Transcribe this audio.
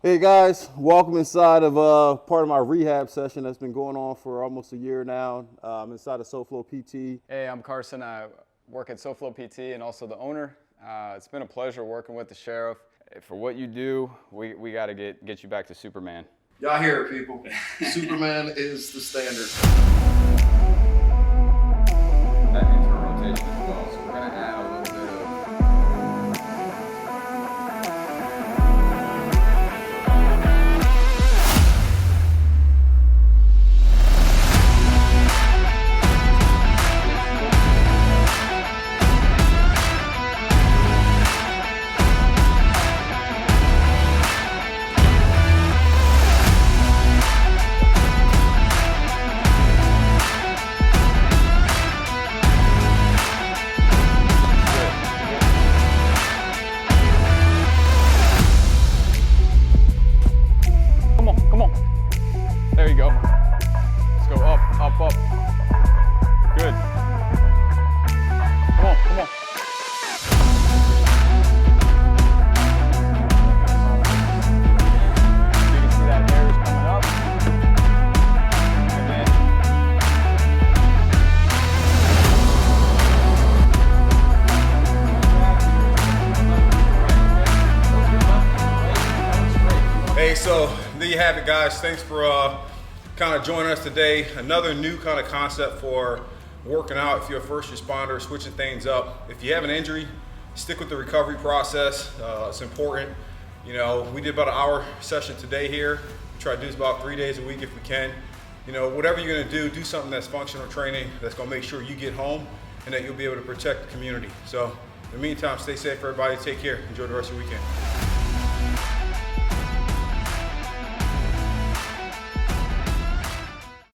Hey guys, welcome inside of part of my rehab session that's been going on for almost a year now. I'm inside of SoFlo PT. Hey, I'm Carson. I work at SoFlo PT and also the owner. It's been a pleasure working with the sheriff. For what you do, we got to get you back to Superman. Y'all hear it, people. Superman is the standard. That into a rotation as well, so we're going to add a little bit of... Come on. There you go. Let's go up. Good. Come on. You can see that hair is coming up. And then Hey, so there you have it, guys. Thanks for kind of joining us today. Another new kind of concept for working out if you're a first responder, switching things up. If you have an injury, stick with the recovery process. It's important. You know, we did about an hour session today here. We try to do this about 3 days a week if we can. You know, whatever you're going to do something that's functional training that's going to make sure you get home and that you'll be able to protect the community. So in the meantime, stay safe, everybody. Take care. Enjoy the rest of your weekend.